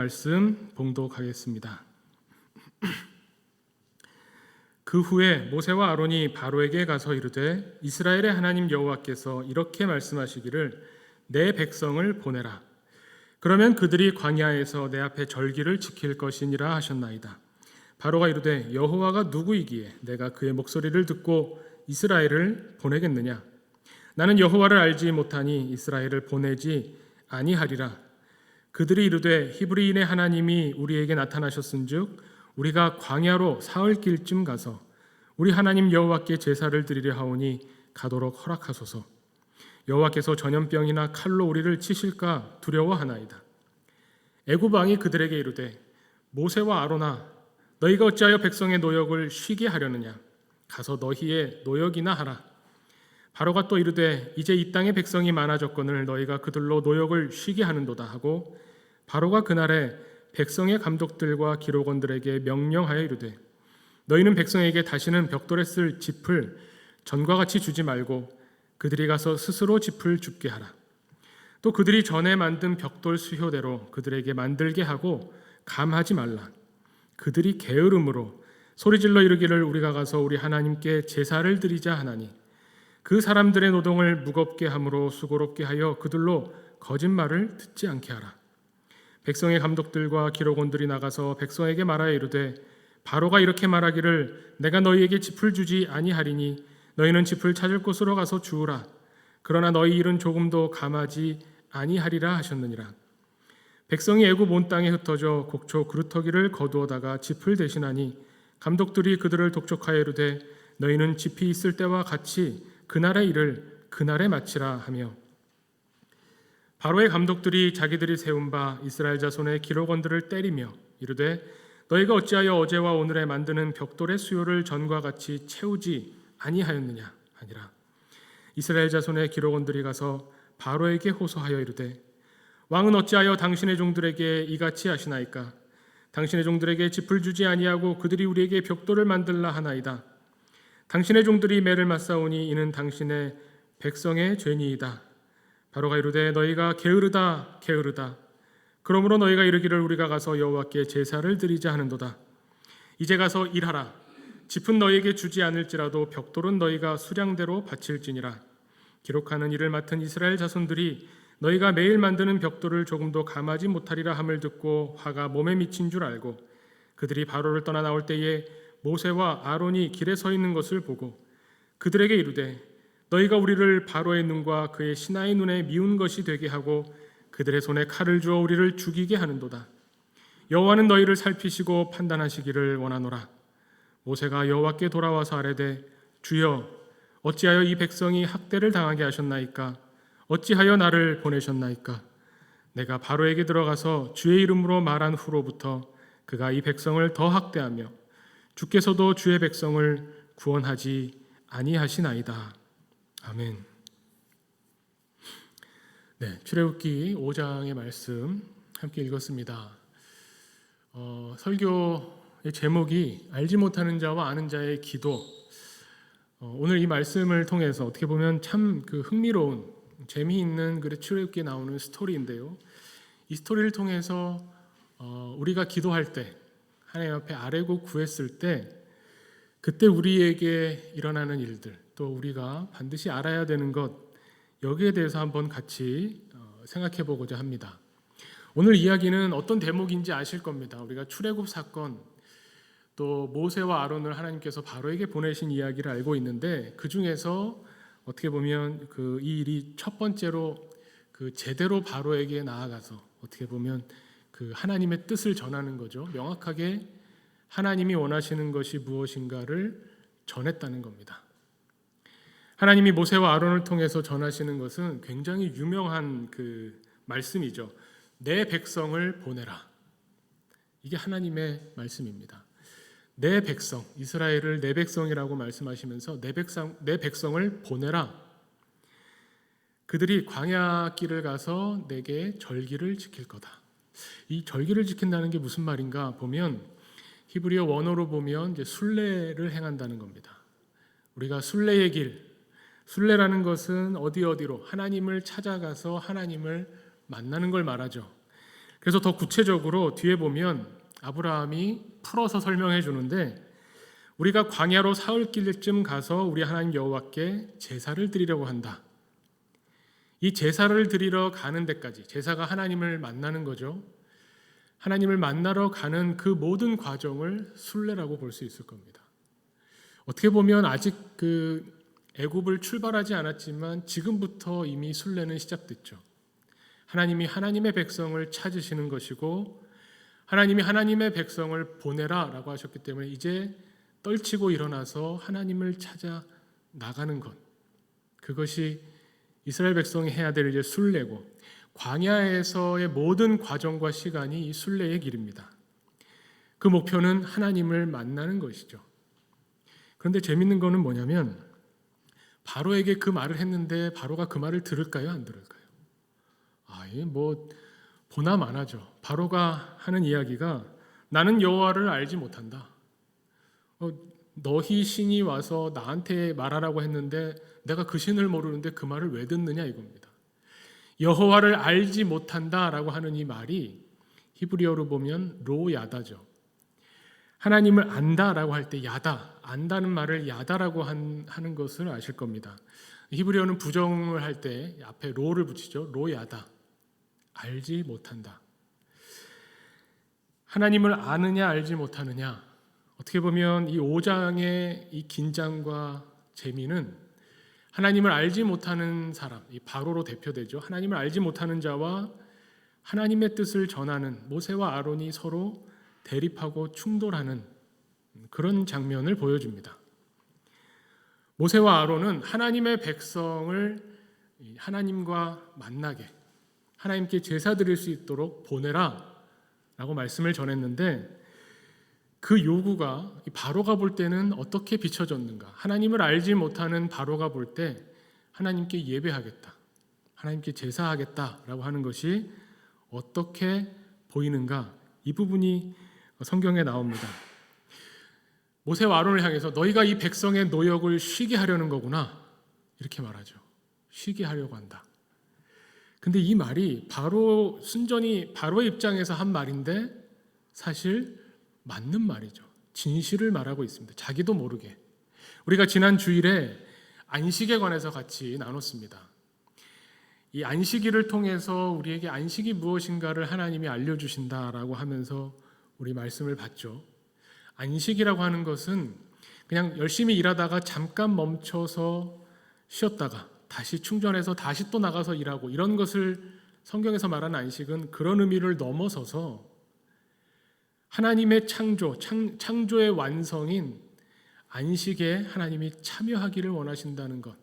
말씀 봉독하겠습니다. 그 후에 모세와 아론이 바로에게 가서 이르되 이스라엘의 하나님 여호와께서 이렇게 말씀하시기를 내 백성을 보내라. 그러면 그들이 광야에서 내 앞에 절기를 지킬 것이니라 하셨나이다. 바로가 이르되 여호와가 누구이기에 내가 그의 목소리를 듣고 이스라엘을 보내겠느냐? 나는 여호와를 알지 못하니 이스라엘을 보내지 아니하리라. 그들이 이르되 히브리인의 하나님이 우리에게 나타나셨은즉 우리가 광야로 사흘길쯤 가서 우리 하나님 여호와께 제사를 드리려 하오니 가도록 허락하소서. 여호와께서 전염병이나 칼로 우리를 치실까 두려워하나이다. 애굽 왕이 그들에게 이르되 모세와 아론아 너희가 어찌하여 백성의 노역을 쉬게 하려느냐? 가서 너희의 노역이나 하라. 바로가 또 이르되 이제 이 땅의 백성이 많아졌거늘 너희가 그들로 노역을 쉬게 하는도다 하고 바로가 그날에 백성의 감독들과 기록원들에게 명령하여 이르되 너희는 백성에게 다시는 벽돌에 쓸 짚을 전과 같이 주지 말고 그들이 가서 스스로 짚을 줍게 하라. 또 그들이 전에 만든 벽돌 수효대로 그들에게 만들게 하고 감하지 말라. 그들이 게으름으로 소리질러 이르기를 우리가 가서 우리 하나님께 제사를 드리자 하나니 그 사람들의 노동을 무겁게 함으로 수고롭게 하여 그들로 거짓말을 듣지 않게 하라. 백성의 감독들과 기록원들이 나가서 백성에게 말하여 이르되 바로가 이렇게 말하기를 내가 너희에게 짚을 주지 아니하리니 너희는 짚을 찾을 곳으로 가서 주우라. 그러나 너희 일은 조금도 감하지 아니하리라 하셨느니라. 백성이 애굽 온 땅에 흩어져 곡초 그루터기를 거두어다가 짚을 대신하니 감독들이 그들을 독촉하여 이르되 너희는 짚이 있을 때와 같이 그날의 일을 그날에 마치라 하며 바로의 감독들이 자기들이 세운 바 이스라엘 자손의 기록원들을 때리며 이르되 너희가 어찌하여 어제와 오늘에 만드는 벽돌의 수요를 전과 같이 채우지 아니하였느냐 하니라. 이스라엘 자손의 기록원들이 가서 바로에게 호소하여 이르되 왕은 어찌하여 당신의 종들에게 이같이 하시나이까? 당신의 종들에게 짚을 주지 아니하고 그들이 우리에게 벽돌을 만들라 하나이다. 당신의 종들이 매를 맞사오니 이는 당신의 백성의 죄니이다. 바로가 이르되 너희가 게으르다 게으르다. 그러므로 너희가 이르기를 우리가 가서 여호와께 제사를 드리자 하는도다. 이제 가서 일하라. 짚은 너희에게 주지 않을지라도 벽돌은 너희가 수량대로 바칠지니라. 기록하는 일을 맡은 이스라엘 자손들이 너희가 매일 만드는 벽돌을 조금도 감하지 못하리라 함을 듣고 화가 몸에 미친 줄 알고 그들이 바로를 떠나 나올 때에 모세와 아론이 길에 서 있는 것을 보고 그들에게 이르되 너희가 우리를 바로의 눈과 그의 신하의 눈에 미운 것이 되게 하고 그들의 손에 칼을 주어 우리를 죽이게 하는도다. 여호와는 너희를 살피시고 판단하시기를 원하노라. 모세가 여호와께 돌아와서 아뢰되 주여 어찌하여 이 백성이 학대를 당하게 하셨나이까? 어찌하여 나를 보내셨나이까? 내가 바로에게 들어가서 주의 이름으로 말한 후로부터 그가 이 백성을 더 학대하며 주께서도 주의 백성을 구원하지 아니하시나이다. 아멘. 네, 출애굽기 5장의 말씀 함께 읽었습니다. 설교의 제목이 알지 못하는 자와 아는 자의 기도. 오늘 이 말씀을 통해서 어떻게 보면 참 흥미로운 재미있는 출애굽기에 나오는 스토리인데요. 이 스토리를 통해서 우리가 기도할 때 하나님 앞에 아뢰고 구했을 때 그때 우리에게 일어나는 일들 또 우리가 반드시 알아야 되는 것 여기에 대해서 한번 같이 생각해 보고자 합니다. 오늘 이야기는 어떤 대목인지 아실 겁니다. 우리가 출애굽 사건 또 모세와 아론을 하나님께서 바로에게 보내신 이야기를 알고 있는데 그 중에서 어떻게 보면 이 일이 첫 번째로 제대로 바로에게 나아가서 어떻게 보면 하나님의 뜻을 전하는 거죠. 명확하게 하나님이 원하시는 것이 무엇인가를 전했다는 겁니다. 하나님이 모세와 아론을 통해서 전하시는 것은 굉장히 유명한 말씀이죠. 내 백성을 보내라. 이게 하나님의 말씀입니다. 내 백성, 이스라엘을 내 백성이라고 말씀하시면서 내 백성을 보내라. 그들이 광야 길을 가서 내게 절기를 지킬 거다. 이 절기를 지킨다는 게 무슨 말인가 보면 히브리어 원어로 보면 이제 순례를 행한다는 겁니다. 우리가 순례의 길, 순례라는 것은 어디로 하나님을 찾아가서 하나님을 만나는 걸 말하죠. 그래서 더 구체적으로 뒤에 보면 아브라함이 풀어서 설명해 주는데, 우리가 광야로 사흘 길쯤 가서 우리 하나님 여호와께 제사를 드리려고 한다. 이 제사를 드리러 가는 데까지, 제사가 하나님을 만나는 거죠. 하나님을 만나러 가는 그 모든 과정을 순례라고 볼 수 있을 겁니다. 어떻게 보면 아직 애굽을 출발하지 않았지만 지금부터 이미 순례는 시작됐죠. 하나님이 하나님의 백성을 찾으시는 것이고, 하나님이 하나님의 백성을 보내라라고 하셨기 때문에 이제 떨치고 일어나서 하나님을 찾아 나가는 것, 그것이 이스라엘 백성이 해야 될 이제 순례고, 광야에서의 모든 과정과 시간이 이 순례의 길입니다. 그 목표는 하나님을 만나는 것이죠. 그런데 재밌는 거는 뭐냐면, 바로에게 그 말을 했는데 바로가 그 말을 들을까요, 안 들을까요? 보나 마나죠. 바로가 하는 이야기가, 나는 여호와를 알지 못한다. 너희 신이 와서 나한테 말하라고 했는데 내가 그 신을 모르는데 그 말을 왜 듣느냐, 이겁니다. 여호와를 알지 못한다라고 하는 이 말이 히브리어로 보면 로야다죠. 하나님을 안다라고 할 때 야다, 안다는 말을 야다라고 하는 것을 아실 겁니다. 히브리어는 부정을 할 때 앞에 로를 붙이죠. 로야다, 알지 못한다. 하나님을 아느냐 알지 못하느냐, 어떻게 보면 이 5장의 이 긴장과 재미는 하나님을 알지 못하는 사람, 이 바로로 대표되죠. 하나님을 알지 못하는 자와 하나님의 뜻을 전하는 모세와 아론이 서로 대립하고 충돌하는 그런 장면을 보여줍니다. 모세와 아론은 하나님의 백성을 하나님과 만나게, 하나님께 제사 드릴 수 있도록 보내라 라고 말씀을 전했는데, 그 요구가 바로가 볼 때는 어떻게 비춰졌는가? 하나님을 알지 못하는 바로가 볼 때 하나님께 예배하겠다, 하나님께 제사하겠다라고 하는 것이 어떻게 보이는가? 이 부분이 성경에 나옵니다. 모세와 아론을 향해서 너희가 이 백성의 노역을 쉬게 하려는 거구나, 이렇게 말하죠. 쉬게 하려고 한다. 근데 이 말이 순전히 바로의 입장에서 한 말인데 사실 맞는 말이죠. 진실을 말하고 있습니다. 자기도 모르게. 우리가 지난 주일에 안식에 관해서 같이 나눴습니다. 이 안식일을 통해서 우리에게 안식이 무엇인가를 하나님이 알려주신다라고 하면서 우리 말씀을 봤죠. 안식이라고 하는 것은 그냥 열심히 일하다가 잠깐 멈춰서 쉬었다가 다시 충전해서 다시 또 나가서 일하고, 이런 것을 성경에서 말하는 안식은 그런 의미를 넘어서서 하나님의 창조의 완성인 안식에 하나님이 참여하기를 원하신다는 것,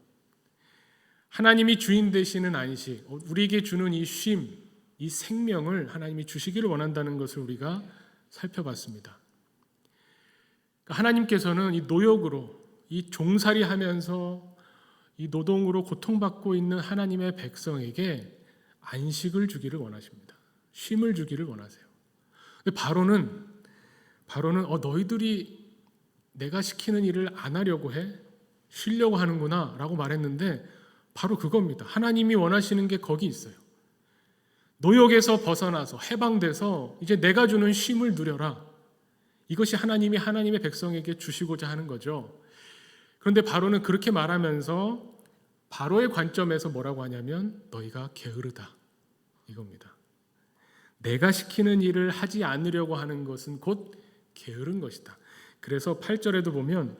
하나님이 주인 되시는 안식, 우리에게 주는 이 쉼, 이 생명을 하나님이 주시기를 원한다는 것을 우리가 살펴봤습니다. 하나님께서는 이 노역으로, 이 종살이하면서 이 노동으로 고통받고 있는 하나님의 백성에게 안식을 주기를 원하십니다. 쉼을 주기를 원하세요. 근데 바로는 너희들이 내가 시키는 일을 안 하려고 해? 쉬려고 하는구나 라고 말했는데, 바로 그겁니다. 하나님이 원하시는 게 거기 있어요. 노역에서 벗어나서 해방돼서 이제 내가 주는 쉼을 누려라. 이것이 하나님이 하나님의 백성에게 주시고자 하는 거죠. 그런데 바로는 그렇게 말하면서 바로의 관점에서 뭐라고 하냐면 너희가 게으르다, 이겁니다. 내가 시키는 일을 하지 않으려고 하는 것은 곧 게으른 것이다. 그래서 8절에도 보면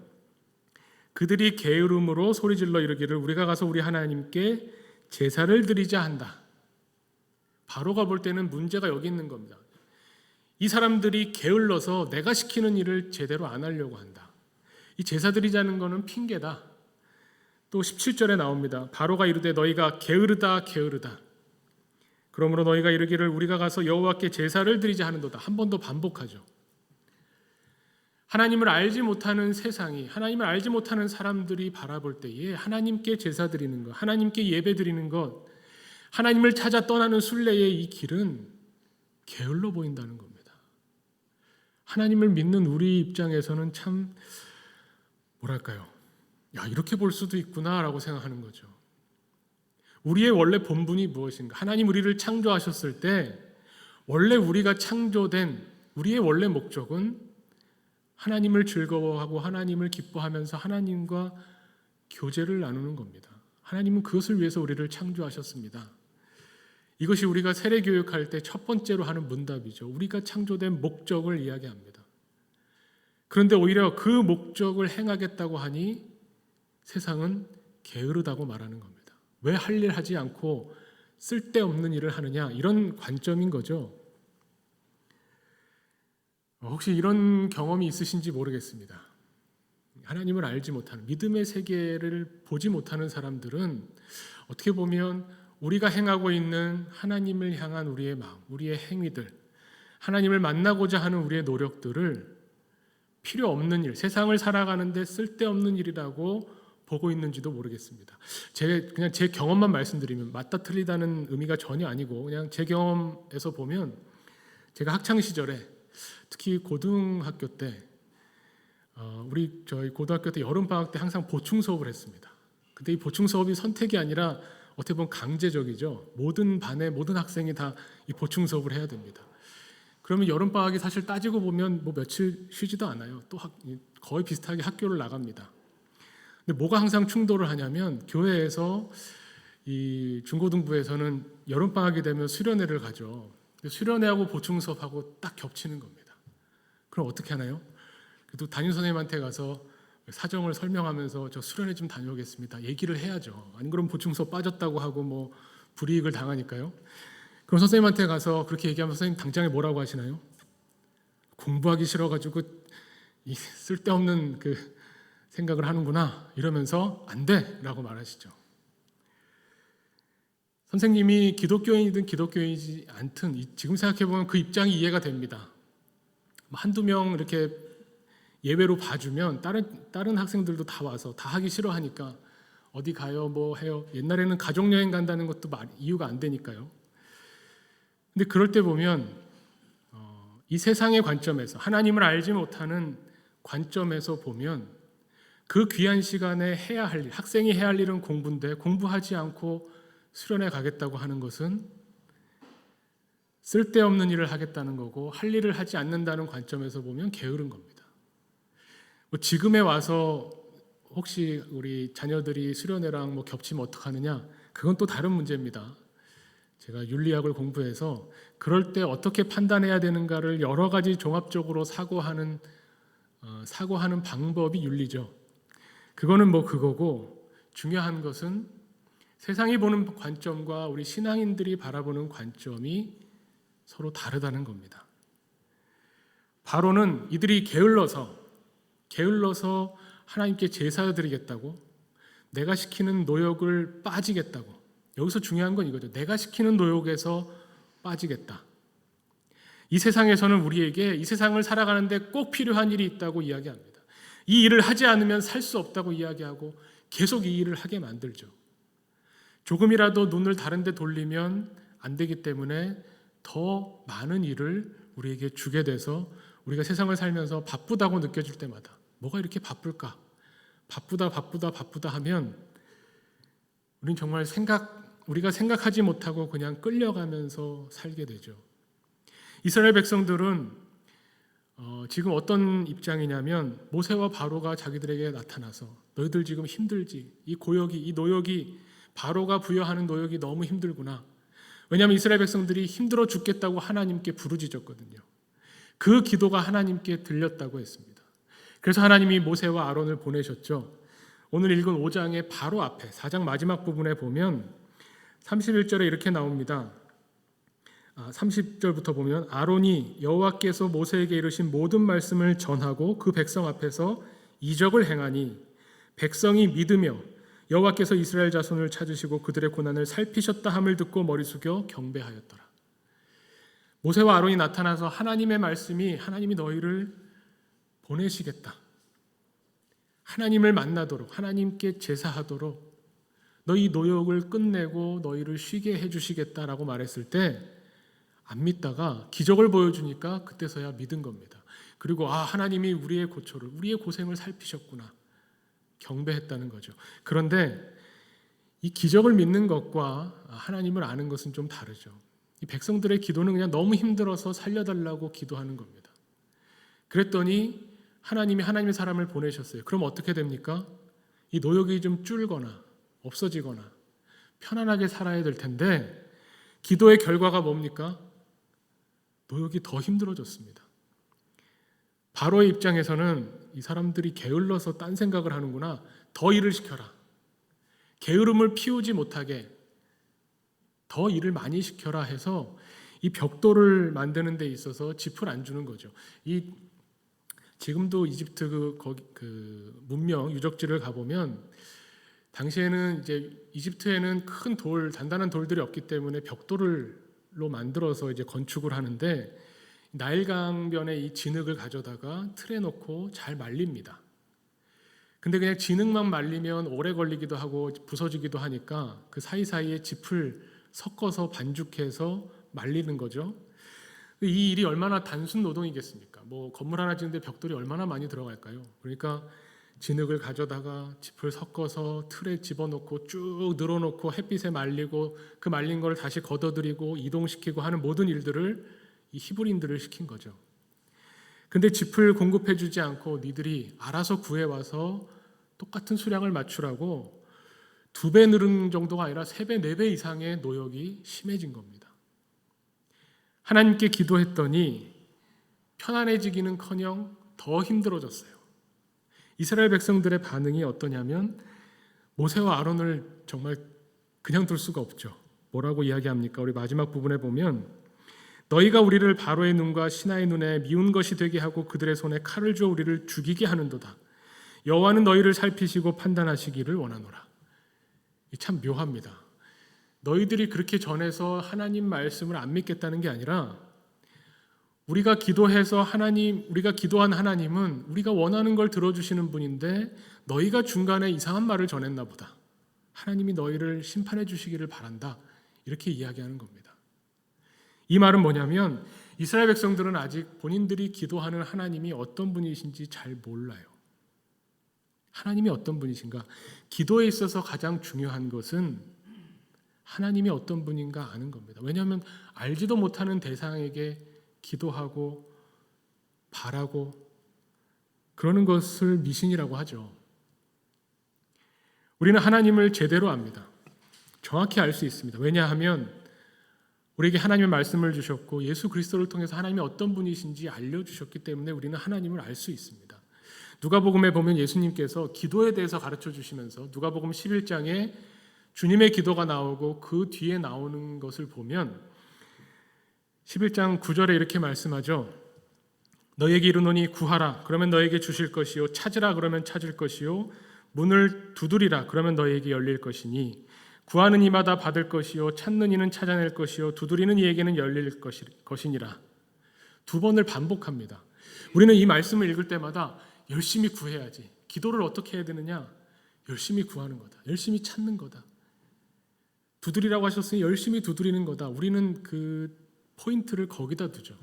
그들이 게으름으로 소리질러 이르기를 우리가 가서 우리 하나님께 제사를 드리자 한다. 바로가 볼 때는 문제가 여기 있는 겁니다. 이 사람들이 게을러서 내가 시키는 일을 제대로 안 하려고 한다. 이 제사 드리자는 것은 핑계다. 또 17절에 나옵니다. 바로가 이르되 너희가 게으르다 게으르다. 그러므로 너희가 이르기를 우리가 가서 여호와께 제사를 드리자 하는도다. 한 번 더 반복하죠. 하나님을 알지 못하는 세상이, 하나님을 알지 못하는 사람들이 바라볼 때에 하나님께 제사 드리는 것, 하나님께 예배 드리는 것, 하나님을 찾아 떠나는 순례의 이 길은 게을러 보인다는 겁니다. 하나님을 믿는 우리 입장에서는 참 이렇게 볼 수도 있구나라고 생각하는 거죠. 우리의 원래 본분이 무엇인가? 하나님 우리를 창조하셨을 때 원래 우리가 창조된 우리의 원래 목적은 하나님을 즐거워하고 하나님을 기뻐하면서 하나님과 교제를 나누는 겁니다. 하나님은 그것을 위해서 우리를 창조하셨습니다. 이것이 우리가 세례 교육할 때 첫 번째로 하는 문답이죠. 우리가 창조된 목적을 이야기합니다. 그런데 오히려 그 목적을 행하겠다고 하니 세상은 게으르다고 말하는 겁니다. 왜 할 일 하지 않고 쓸데없는 일을 하느냐, 이런 관점인 거죠. 혹시 이런 경험이 있으신지 모르겠습니다. 하나님을 알지 못하는, 믿음의 세계를 보지 못하는 사람들은 어떻게 보면 우리가 행하고 있는 하나님을 향한 우리의 마음, 우리의 행위들, 하나님을 만나고자 하는 우리의 노력들을 필요 없는 일, 세상을 살아가는데 쓸데없는 일이라고 보고 있는지도 모르겠습니다. 그냥 제 경험만 말씀드리면, 맞다 틀리다는 의미가 전혀 아니고 그냥 제 경험에서 보면, 제가 학창 시절에 특히 고등학교 때 저희 고등학교 때 여름 방학 때 항상 보충 수업을 했습니다. 근데 이 보충 수업이 선택이 아니라 어떻게 보면 강제적이죠. 모든 반의 모든 학생이 다 이 보충 수업을 해야 됩니다. 그러면 여름 방학이 사실 따지고 보면 뭐 며칠 쉬지도 않아요. 또 거의 비슷하게 학교를 나갑니다. 근데 뭐가 항상 충돌을 하냐면, 교회에서 이 중고등부에서는 여름 방학이 되면 수련회를 가죠. 수련회하고 보충 수업하고 딱 겹치는 겁니다. 그럼 어떻게 하나요? 그래도 담임 선생님한테 가서 사정을 설명하면서 저 수련회 좀 다녀오겠습니다. 얘기를 해야죠. 안 그러면 보충 수업 빠졌다고 하고 뭐 불이익을 당하니까요. 그럼 선생님한테 가서 그렇게 얘기하면 선생님 당장에 뭐라고 하시나요? 공부하기 싫어가지고 이 쓸데없는 그 생각을 하는구나, 이러면서 안 돼라고 말하시죠. 선생님이 기독교인이든 기독교인이지 않든 지금 생각해보면 그 입장이 이해가 됩니다. 한두 명 이렇게 예외로 봐주면 다른 학생들도 다 와서 다 하기 싫어하니까 어디 가요, 뭐 해요. 옛날에는 가족여행 간다는 것도 이유가 안 되니까요. 근데 그럴 때 보면 이 세상의 관점에서, 하나님을 알지 못하는 관점에서 보면 그 귀한 시간에 해야 할 일, 학생이 해야 할 일은 공부인데 공부하지 않고 수련회 가겠다고 하는 것은 쓸데없는 일을 하겠다는 거고, 할 일을 하지 않는다는 관점에서 보면 게으른 겁니다. 지금에 와서 혹시 우리 자녀들이 수련회랑 뭐 겹치면 어떡하느냐, 그건 또 다른 문제입니다. 제가 윤리학을 공부해서 그럴 때 어떻게 판단해야 되는가를 여러 가지 종합적으로 사고하는 방법이 윤리죠. 그거는 뭐 그거고, 중요한 것은 세상이 보는 관점과 우리 신앙인들이 바라보는 관점이 서로 다르다는 겁니다. 바로는 이들이 게을러서 하나님께 제사 드리겠다고, 내가 시키는 노역을 빠지겠다고, 여기서 중요한 건 이거죠. 내가 시키는 노역에서 빠지겠다. 이 세상에서는 우리에게 이 세상을 살아가는데 꼭 필요한 일이 있다고 이야기합니다. 이 일을 하지 않으면 살 수 없다고 이야기하고 계속 이 일을 하게 만들죠. 조금이라도 눈을 다른 데 돌리면 안 되기 때문에 더 많은 일을 우리에게 주게 돼서 우리가 세상을 살면서 바쁘다고 느껴질 때마다, 뭐가 이렇게 바쁠까? 바쁘다 하면 우리는 정말 우리가 생각하지 못하고 그냥 끌려가면서 살게 되죠. 이스라엘 백성들은 지금 어떤 입장이냐면, 모세와 바로가 자기들에게 나타나서 너희들 지금 힘들지? 이 노역이 바로가 부여하는 노역이 너무 힘들구나. 왜냐하면 이스라엘 백성들이 힘들어 죽겠다고 하나님께 부르짖었거든요. 그 기도가 하나님께 들렸다고 했습니다. 그래서 하나님이 모세와 아론을 보내셨죠. 오늘 읽은 5장의 바로 앞에 4장 마지막 부분에 보면 31절에 이렇게 나옵니다. 30절부터 보면, 아론이 여호와께서 모세에게 이르신 모든 말씀을 전하고 그 백성 앞에서 이적을 행하니 백성이 믿으며 여호와께서 이스라엘 자손을 찾으시고 그들의 고난을 살피셨다 함을 듣고 머리 숙여 경배하였더라. 모세와 아론이 나타나서 하나님의 말씀이, 하나님이 너희를 보내시겠다, 하나님을 만나도록, 하나님께 제사하도록 너희 노역을 끝내고 너희를 쉬게 해주시겠다라고 말했을 때 안 믿다가 기적을 보여주니까 그때서야 믿은 겁니다. 그리고 하나님이 우리의 고초를, 우리의 고생을 살피셨구나, 경배했다는 거죠. 그런데 이 기적을 믿는 것과 하나님을 아는 것은 좀 다르죠. 이 백성들의 기도는 그냥 너무 힘들어서 살려달라고 기도하는 겁니다. 그랬더니 하나님이 하나님의 사람을 보내셨어요. 그럼 어떻게 됩니까? 이 노역이 좀 줄거나 없어지거나 편안하게 살아야 될 텐데 기도의 결과가 뭡니까? 노역이 더 힘들어졌습니다. 바로의 입장에서는 이 사람들이 게을러서 딴 생각을 하는구나. 더 일을 시켜라. 게으름을 피우지 못하게 더 일을 많이 시켜라 해서 이 벽돌을 만드는 데 있어서 짚을 안 주는 거죠. 지금도 이집트 그 문명 유적지를 가보면 당시에는 이제 이집트에는 큰 단단한 돌들이 없기 때문에 벽돌로 만들어서 이제 건축을 하는데 나일강변에 이 진흙을 가져다가 틀에 놓고 잘 말립니다. 근데 그냥 진흙만 말리면 오래 걸리기도 하고 부서지기도 하니까 그 사이사이에 짚을 섞어서 반죽해서 말리는 거죠. 이 일이 얼마나 단순 노동이겠습니까? 뭐 건물 하나 짓는데 벽돌이 얼마나 많이 들어갈까요? 그러니까 진흙을 가져다가 짚을 섞어서 틀에 집어넣고 쭉 늘어놓고 햇빛에 말리고 그 말린 걸 다시 걷어들이고 이동시키고 하는 모든 일들을 이 히브리인들을 시킨 거죠. 근데 짚을 공급해주지 않고 니들이 알아서 구해와서 똑같은 수량을 맞추라고 2배 늘은 정도가 아니라 3배, 4배 이상의 노역이 심해진 겁니다. 하나님께 기도했더니 편안해지기는커녕 더 힘들어졌어요. 이스라엘 백성들의 반응이 어떠냐면 모세와 아론을 정말 그냥 둘 수가 없죠. 뭐라고 이야기합니까? 우리 마지막 부분에 보면 너희가 우리를 바로의 눈과 신하의 눈에 미운 것이 되게 하고 그들의 손에 칼을 주어 우리를 죽이게 하는도다. 여호와는 너희를 살피시고 판단하시기를 원하노라. 참 묘합니다. 너희들이 그렇게 전해서 하나님 말씀을 안 믿겠다는 게 아니라 우리가 기도한 하나님은 우리가 원하는 걸 들어주시는 분인데 너희가 중간에 이상한 말을 전했나 보다. 하나님이 너희를 심판해 주시기를 바란다. 이렇게 이야기하는 겁니다. 이 말은 뭐냐면 이스라엘 백성들은 아직 본인들이 기도하는 하나님이 어떤 분이신지 잘 몰라요. 하나님이 어떤 분이신가? 기도에 있어서 가장 중요한 것은 하나님이 어떤 분인가 아는 겁니다. 왜냐하면 알지도 못하는 대상에게 기도하고 바라고 그러는 것을 미신이라고 하죠. 우리는 하나님을 제대로 압니다. 정확히 알 수 있습니다. 왜냐하면 우리에게 하나님의 말씀을 주셨고 예수 그리스도를 통해서 하나님이 어떤 분이신지 알려주셨기 때문에 우리는 하나님을 알 수 있습니다. 누가복음에 보면 예수님께서 기도에 대해서 가르쳐 주시면서 누가복음 11장에 주님의 기도가 나오고 그 뒤에 나오는 것을 보면 11장 9절에 이렇게 말씀하죠. 너에게 이르노니 구하라 그러면 너에게 주실 것이요 찾으라 그러면 찾을 것이요 문을 두드리라 그러면 너에게 열릴 것이니 구하는 이마다 받을 것이요 찾는 이는 찾아낼 것이요 두드리는 이에게는 열릴 것이니라. 2번을 반복합니다. 우리는 이 말씀을 읽을 때마다 열심히 구해야지. 기도를 어떻게 해야 되느냐? 열심히 구하는 거다. 열심히 찾는 거다. 두드리라고 하셨으니 열심히 두드리는 거다. 우리는 그 포인트를 거기다 두죠.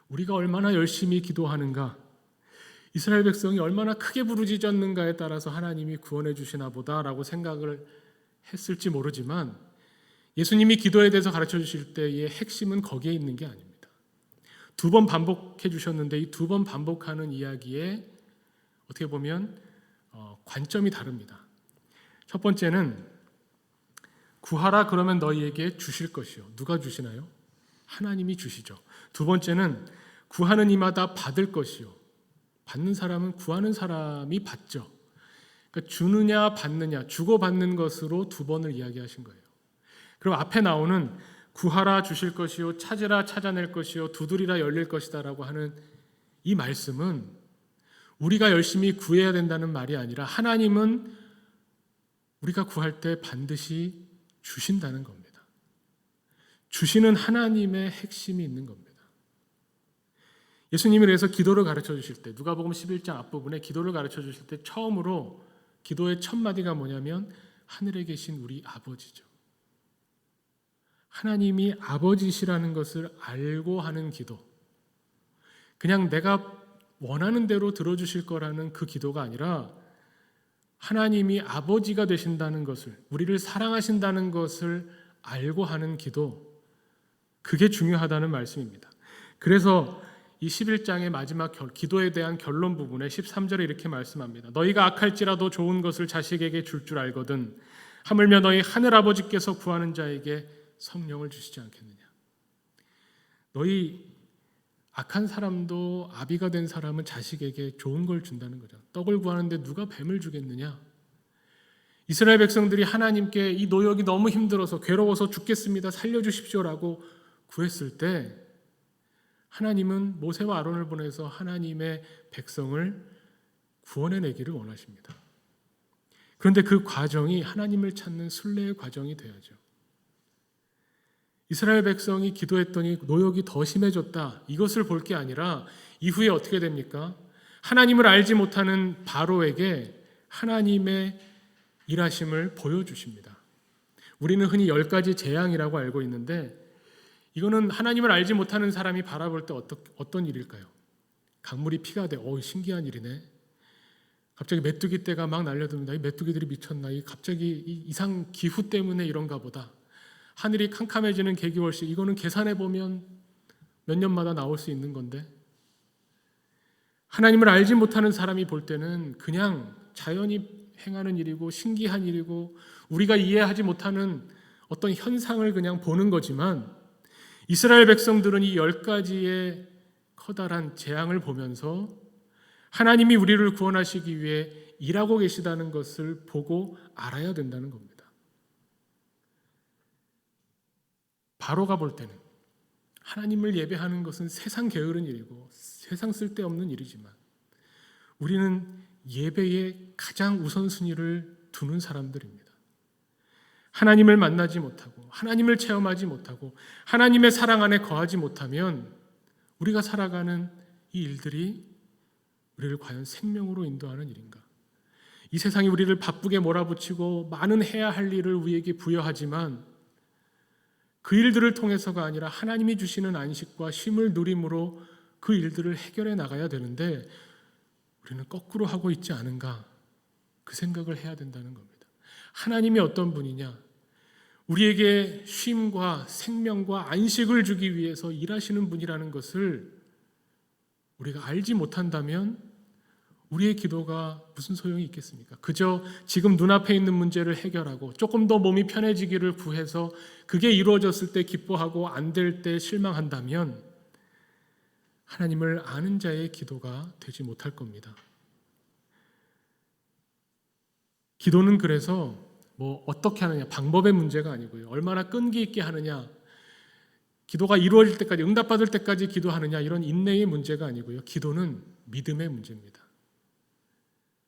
우리가 얼마나 열심히 기도하는가, 이스라엘 백성이 얼마나 크게 부르짖었는가에 따라서 하나님이 구원해 주시나 보다라고 생각을 했을지 모르지만 예수님이 기도에 대해서 가르쳐 주실 때의 핵심은 거기에 있는 게 아닙니다. 2번 반복해 주셨는데 이 2번 반복하는 이야기에 어떻게 보면 관점이 다릅니다. 첫 번째는 구하라 그러면 너희에게 주실 것이요. 누가 주시나요? 하나님이 주시죠. 2번째는 구하는 이마다 받을 것이요. 받는 사람은 구하는 사람이 받죠. 그러니까 주느냐 받느냐 주고받는 것으로 2번을 이야기하신 거예요. 그럼 앞에 나오는 구하라 주실 것이요 찾으라 찾아낼 것이요 두드리라 열릴 것이다 라고 하는 이 말씀은 우리가 열심히 구해야 된다는 말이 아니라 하나님은 우리가 구할 때 반드시 주신다는 겁니다. 주시는 하나님의 핵심이 있는 겁니다. 예수님이 그래서 기도를 가르쳐 주실 때 누가복음 11장 앞부분에 기도를 가르쳐 주실 때 처음으로 기도의 첫 마디가 뭐냐면 하늘에 계신 우리 아버지죠. 하나님이 아버지시라는 것을 알고 하는 기도. 그냥 내가 원하는 대로 들어주실 거라는 그 기도가 아니라 하나님이 아버지가 되신다는 것을, 우리를 사랑하신다는 것을 알고 하는 기도. 그게 중요하다는 말씀입니다. 그래서 이 11장의 마지막 기도에 대한 결론 부분에 13절에 이렇게 말씀합니다. 너희가 악할지라도 좋은 것을 자식에게 줄 줄 알거든 하물며 너희 하늘아버지께서 구하는 자에게 성령을 주시지 않겠느냐. 너희 악한 사람도 아비가 된 사람은 자식에게 좋은 걸 준다는 거죠. 떡을 구하는데 누가 뱀을 주겠느냐. 이스라엘 백성들이 하나님께 이 노역이 너무 힘들어서 괴로워서 죽겠습니다. 살려주십시오라고 구했을 때 하나님은 모세와 아론을 보내서 하나님의 백성을 구원해내기를 원하십니다. 그런데 그 과정이 하나님을 찾는 순례의 과정이 되어야죠. 이스라엘 백성이 기도했더니 노역이 더 심해졌다. 이것을 볼 게 아니라 이후에 어떻게 됩니까? 하나님을 알지 못하는 바로에게 하나님의 일하심을 보여주십니다. 우리는 흔히 10가지 재앙이라고 알고 있는데 이거는 하나님을 알지 못하는 사람이 바라볼 때 어떤 일일까요? 강물이 피가 돼. 신기한 일이네. 갑자기 메뚜기 떼가 막 날려듭니다. 이 메뚜기들이 미쳤나? 갑자기 이상 기후 때문에 이런가 보다. 하늘이 캄캄해지는 계기월씩 이거는 계산해 보면 몇 년마다 나올 수 있는 건데 하나님을 알지 못하는 사람이 볼 때는 그냥 자연이 행하는 일이고 신기한 일이고 우리가 이해하지 못하는 어떤 현상을 그냥 보는 거지만 이스라엘 백성들은 이 10가지의 커다란 재앙을 보면서 하나님이 우리를 구원하시기 위해 일하고 계시다는 것을 보고 알아야 된다는 겁니다. 바로가 볼 때는 하나님을 예배하는 것은 세상 게으른 일이고 세상 쓸데없는 일이지만 우리는 예배에 가장 우선순위를 두는 사람들입니다. 하나님을 만나지 못하고 하나님을 체험하지 못하고 하나님의 사랑 안에 거하지 못하면 우리가 살아가는 이 일들이 우리를 과연 생명으로 인도하는 일인가? 이 세상이 우리를 바쁘게 몰아붙이고 많은 해야 할 일을 우리에게 부여하지만 그 일들을 통해서가 아니라 하나님이 주시는 안식과 쉼을 누림으로 그 일들을 해결해 나가야 되는데 우리는 거꾸로 하고 있지 않은가? 그 생각을 해야 된다는 겁니다. 하나님이 어떤 분이냐? 우리에게 쉼과 생명과 안식을 주기 위해서 일하시는 분이라는 것을 우리가 알지 못한다면 우리의 기도가 무슨 소용이 있겠습니까? 그저 지금 눈앞에 있는 문제를 해결하고 조금 더 몸이 편해지기를 구해서 그게 이루어졌을 때 기뻐하고 안 될 때 실망한다면 하나님을 아는 자의 기도가 되지 못할 겁니다. 기도는 그래서 어떻게 하느냐, 방법의 문제가 아니고요. 얼마나 끈기 있게 하느냐, 기도가 이루어질 때까지, 응답받을 때까지 기도하느냐, 이런 인내의 문제가 아니고요. 기도는 믿음의 문제입니다.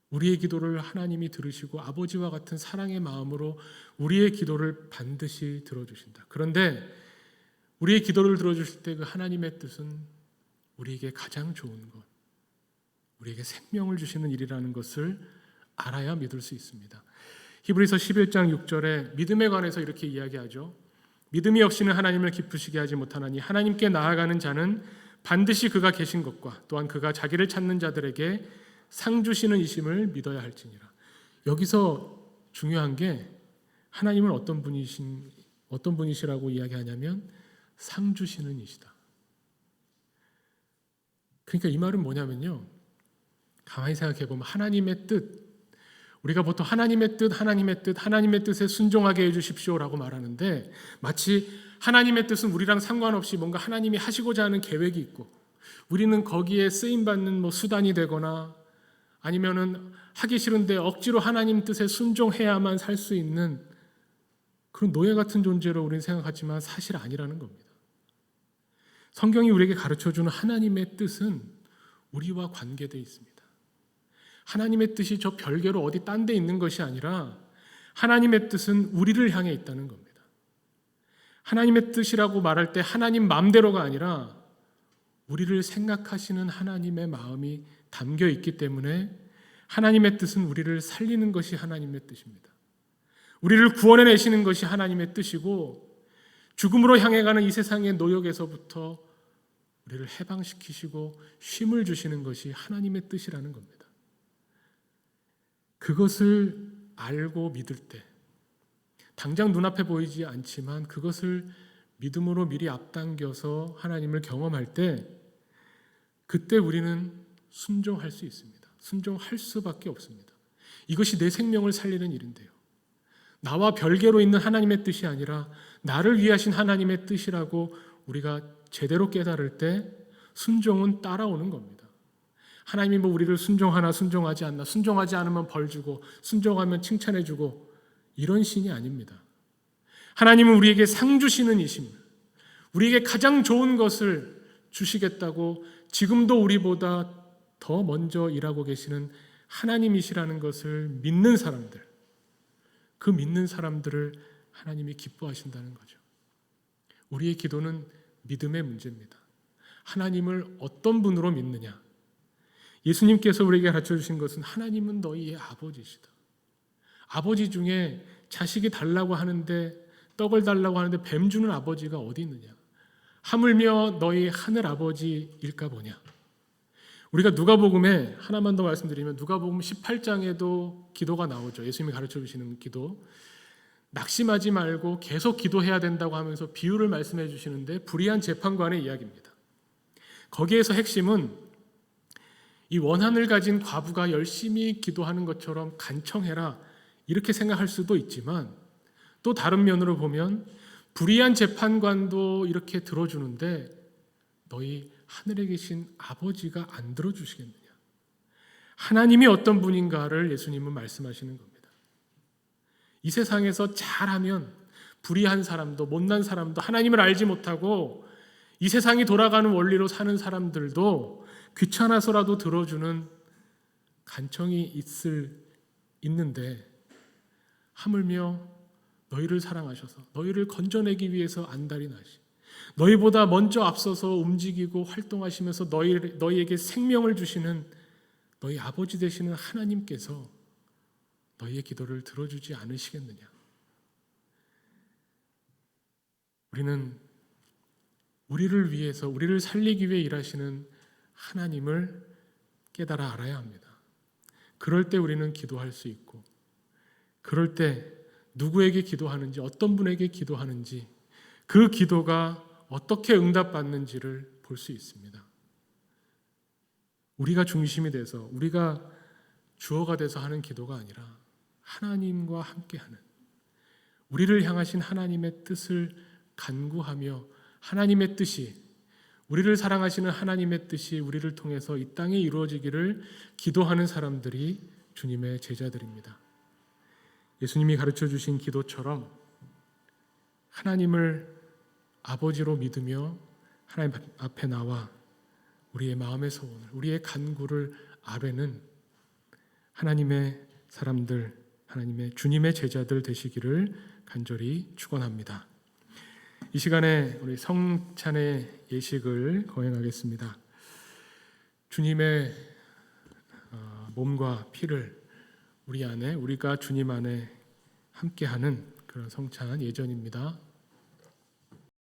우리의 기도를 하나님이 들으시고 아버지와 같은 사랑의 마음으로 우리의 기도를 반드시 들어주신다. 그런데 우리의 기도를 들어주실 때 그 하나님의 뜻은 우리에게 가장 좋은 것, 우리에게 생명을 주시는 일이라는 것을 알아야 믿을 수 있습니다. 히브리서 11장 6절에 믿음에 관해서 이렇게 이야기하죠. 믿음이 없이는 하나님을 기쁘시게 하지 못하나니 하나님께 나아가는 자는 반드시 그가 계신 것과 또한 그가 자기를 찾는 자들에게 상 주시는 이심을 믿어야 할지니라. 여기서 중요한 게 하나님은 어떤 분이시라고 이야기하냐면 상 주시는 이시다. 그러니까 이 말은 뭐냐면요. 가만히 생각해 보면 하나님의 뜻, 우리가 보통 하나님의 뜻에 순종하게 해주십시오라고 말하는데 마치 하나님의 뜻은 우리랑 상관없이 뭔가 하나님이 하시고자 하는 계획이 있고 우리는 거기에 쓰임받는 수단이 되거나 아니면은 하기 싫은데 억지로 하나님 뜻에 순종해야만 살 수 있는 그런 노예 같은 존재로 우리는 생각하지만 사실 아니라는 겁니다. 성경이 우리에게 가르쳐주는 하나님의 뜻은 우리와 관계되어 있습니다. 하나님의 뜻이 저 별개로 어디 딴 데 있는 것이 아니라 하나님의 뜻은 우리를 향해 있다는 겁니다. 하나님의 뜻이라고 말할 때 하나님 마음대로가 아니라 우리를 생각하시는 하나님의 마음이 담겨 있기 때문에 하나님의 뜻은 우리를 살리는 것이 하나님의 뜻입니다. 우리를 구원해내시는 것이 하나님의 뜻이고 죽음으로 향해 가는 이 세상의 노역에서부터 우리를 해방시키시고 쉼을 주시는 것이 하나님의 뜻이라는 겁니다. 그것을 알고 믿을 때 당장 눈앞에 보이지 않지만 그것을 믿음으로 미리 앞당겨서 하나님을 경험할 때 그때 우리는 순종할 수 있습니다. 순종할 수밖에 없습니다. 이것이 내 생명을 살리는 일인데요. 나와 별개로 있는 하나님의 뜻이 아니라 나를 위하신 하나님의 뜻이라고 우리가 제대로 깨달을 때 순종은 따라오는 겁니다. 하나님이 우리를 순종하나 순종하지 않나, 순종하지 않으면 벌 주고 순종하면 칭찬해 주고 이런 신이 아닙니다. 하나님은 우리에게 상 주시는 이십니다. 우리에게 가장 좋은 것을 주시겠다고 지금도 우리보다 더 먼저 일하고 계시는 하나님이시라는 것을 믿는 사람들, 그 믿는 사람들을 하나님이 기뻐하신다는 거죠. 우리의 기도는 믿음의 문제입니다. 하나님을 어떤 분으로 믿느냐? 예수님께서 우리에게 가르쳐 주신 것은 하나님은 너희의 아버지시다. 아버지 중에 자식이 달라고 하는데, 떡을 달라고 하는데 뱀 주는 아버지가 어디 있느냐? 하물며 너희 하늘 아버지일까 보냐? 우리가 누가복음에 하나만 더 말씀드리면 누가복음 18장에도 기도가 나오죠. 예수님이 가르쳐 주시는 기도. 낙심하지 말고 계속 기도해야 된다고 하면서 비유를 말씀해 주시는데 불의한 재판관의 이야기입니다. 거기에서 핵심은 이 원한을 가진 과부가 열심히 기도하는 것처럼 간청해라 이렇게 생각할 수도 있지만 또 다른 면으로 보면 불의한 재판관도 이렇게 들어주는데 너희 하늘에 계신 아버지가 안 들어주시겠느냐. 하나님이 어떤 분인가를 예수님은 말씀하시는 겁니다. 이 세상에서 잘하면 불의한 사람도 못난 사람도 하나님을 알지 못하고 이 세상이 돌아가는 원리로 사는 사람들도 귀찮아서라도 들어주는 간청이 있는데 하물며 너희를 사랑하셔서 너희를 건져내기 위해서 안달이 나시 너희보다 먼저 앞서서 움직이고 활동하시면서 너희에게 생명을 주시는 너희 아버지 되시는 하나님께서 너희의 기도를 들어주지 않으시겠느냐. 우리는 우리를 위해서 우리를 살리기 위해 일하시는 하나님을 깨달아 알아야 합니다. 그럴 때 우리는 기도할 수 있고 그럴 때 누구에게 기도하는지 어떤 분에게 기도하는지 그 기도가 어떻게 응답받는지를 볼 수 있습니다. 우리가 중심이 돼서 우리가 주어가 돼서 하는 기도가 아니라 하나님과 함께하는 우리를 향하신 하나님의 뜻을 간구하며 하나님의 뜻이 우리를 사랑하시는 하나님의 뜻이 우리를 통해서 이 땅에 이루어지기를 기도하는 사람들이 주님의 제자들입니다. 예수님이 가르쳐 주신 기도처럼 하나님을 아버지로 믿으며 하나님 앞에 나와 우리의 마음의 소원을 우리의 간구를 아뢰는 하나님의 사람들 하나님의 주님의 제자들 되시기를 간절히 축원합니다. 이 시간에 우리 성찬의 예식을 거행하겠습니다. 주님의 몸과 피를 우리 안에 우리가 주님 안에 함께하는 그런 성찬 예전입니다.